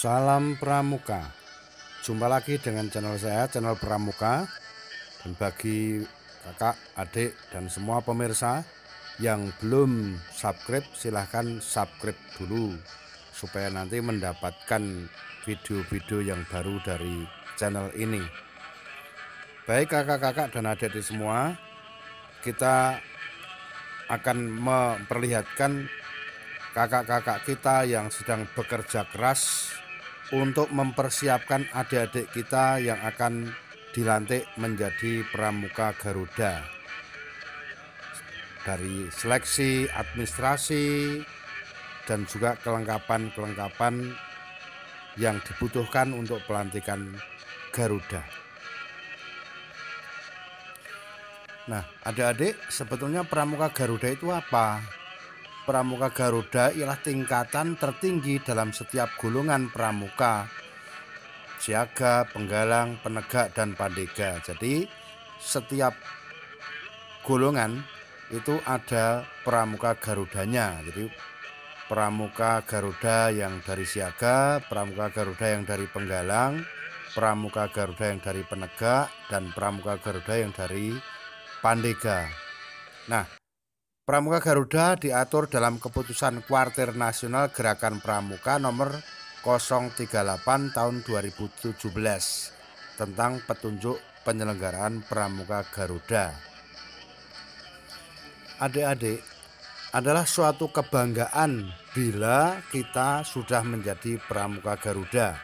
Salam Pramuka. Jumpa lagi dengan channel saya, channel Pramuka. Dan bagi kakak, adik, dan semua pemirsa yang belum subscribe, silahkan subscribe dulu supaya nanti mendapatkan video-video yang baru dari channel ini. Baik kakak-kakak dan adik-adik semua, kita akan memperlihatkan kakak-kakak kita yang sedang bekerja keras untuk mempersiapkan adik-adik kita yang akan dilantik menjadi Pramuka Garuda. Dari seleksi, administrasi, dan juga kelengkapan-kelengkapan yang dibutuhkan untuk pelantikan Garuda. Nah, adik-adik, sebetulnya Pramuka Garuda itu apa? Pramuka Garuda ialah tingkatan tertinggi dalam setiap golongan pramuka, siaga, penggalang, penegak, dan pandega. Jadi setiap golongan itu ada Pramuka Garudanya. Jadi Pramuka Garuda yang dari siaga, Pramuka Garuda yang dari penggalang, Pramuka Garuda yang dari penegak, dan Pramuka Garuda yang dari pandega. Nah, Pramuka Garuda diatur dalam Keputusan Kuartir Nasional Gerakan Pramuka nomor 038 tahun 2017 tentang petunjuk penyelenggaraan Pramuka Garuda. Adik-adik, adalah suatu kebanggaan bila kita sudah menjadi Pramuka Garuda.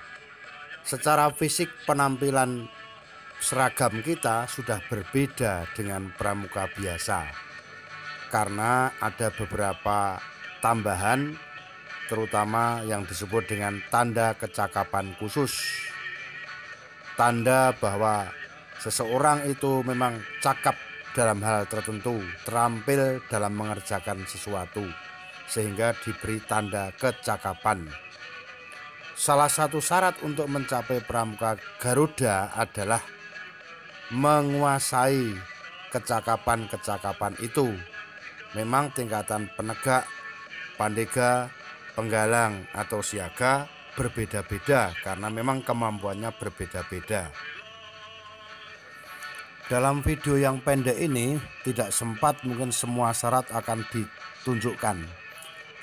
Secara fisik penampilan seragam kita sudah berbeda dengan pramuka biasa. Karena ada beberapa tambahan, terutama yang disebut dengan tanda kecakapan khusus. Tanda bahwa seseorang itu memang cakap dalam hal tertentu, terampil dalam mengerjakan sesuatu, sehingga diberi tanda kecakapan. Salah satu syarat untuk mencapai Pramuka Garuda adalah menguasai kecakapan-kecakapan itu. Memang tingkatan penegak, pandega, penggalang, atau siaga berbeda-beda karena memang kemampuannya berbeda-beda. Dalam video yang pendek ini tidak sempat mungkin semua syarat akan ditunjukkan.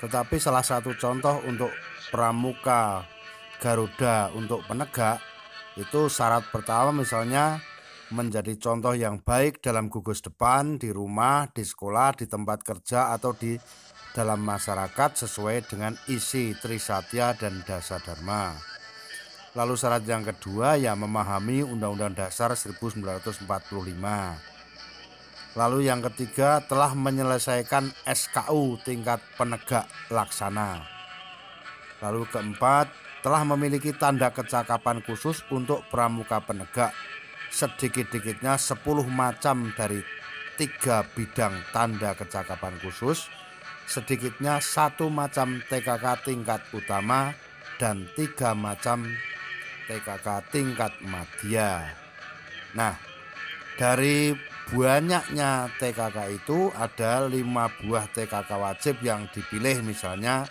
Tetapi salah satu contoh untuk Pramuka Garuda untuk penegak itu syarat pertama misalnya menjadi contoh yang baik dalam gugus depan, di rumah, di sekolah, di tempat kerja, atau di dalam masyarakat sesuai dengan isi Trisatya dan Dasa Dharma. Lalu syarat yang kedua ya memahami Undang-Undang Dasar 1945. Lalu yang ketiga telah menyelesaikan SKU tingkat penegak laksana. Lalu keempat telah memiliki tanda kecakapan khusus untuk pramuka penegak. Sedikit-dikitnya 10 macam dari 3 bidang tanda kecakapan khusus, sedikitnya 1 macam TKK tingkat utama dan 3 macam TKK tingkat madya. Nah, dari banyaknya TKK itu ada 5 buah TKK wajib yang dipilih, misalnya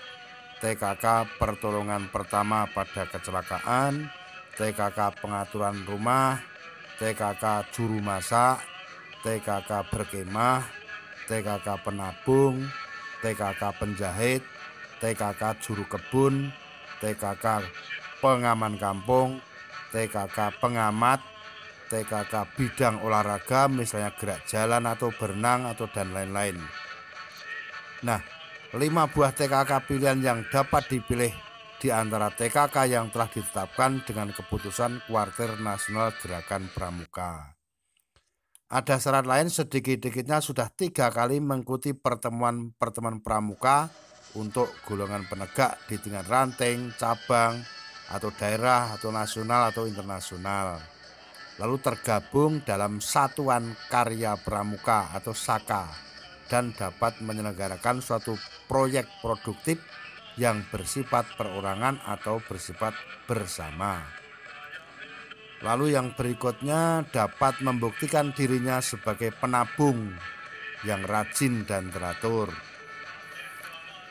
TKK pertolongan pertama pada kecelakaan, TKK pengaturan rumah, TKK juru masak, TKK berkemah, TKK penabung, TKK penjahit, TKK juru kebun, TKK pengaman kampung, TKK pengamat, TKK bidang olahraga misalnya gerak jalan atau berenang atau dan lain-lain. Nah, 5 buah TKK pilihan yang dapat dipilih di antara TKK yang telah ditetapkan dengan Keputusan Kuartir Nasional Gerakan Pramuka. Ada syarat lain, sedikit-dikitnya sudah 3 kali mengikuti pertemuan-pertemuan pramuka untuk golongan penegak di tingkat ranting, cabang, atau daerah, atau nasional, atau internasional. Lalu tergabung dalam Satuan Karya Pramuka atau SAKA dan dapat menyelenggarakan suatu proyek produktif yang bersifat perorangan atau bersifat bersama. Lalu yang berikutnya dapat membuktikan dirinya sebagai penabung yang rajin dan teratur.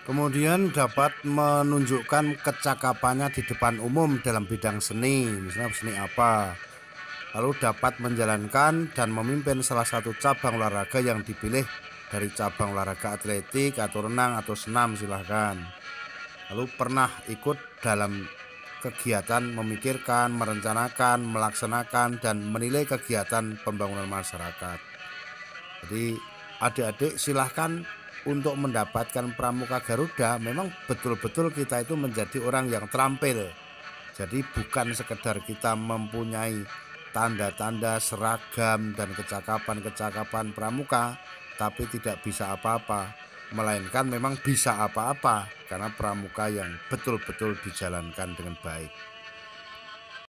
Kemudian dapat menunjukkan kecakapannya di depan umum dalam bidang seni, misalnya seni apa. Lalu dapat menjalankan dan memimpin salah satu cabang olahraga yang dipilih dari cabang olahraga atletik atau renang atau senam silahkan. Lalu pernah ikut dalam kegiatan memikirkan, merencanakan, melaksanakan, dan menilai kegiatan pembangunan masyarakat. Jadi adik-adik silahkan untuk mendapatkan Pramuka Garuda, memang betul-betul kita itu menjadi orang yang terampil. Jadi bukan sekedar kita mempunyai tanda-tanda seragam dan kecakapan-kecakapan pramuka, tapi tidak bisa apa-apa, melainkan memang bisa apa-apa karena pramuka yang betul-betul dijalankan dengan baik.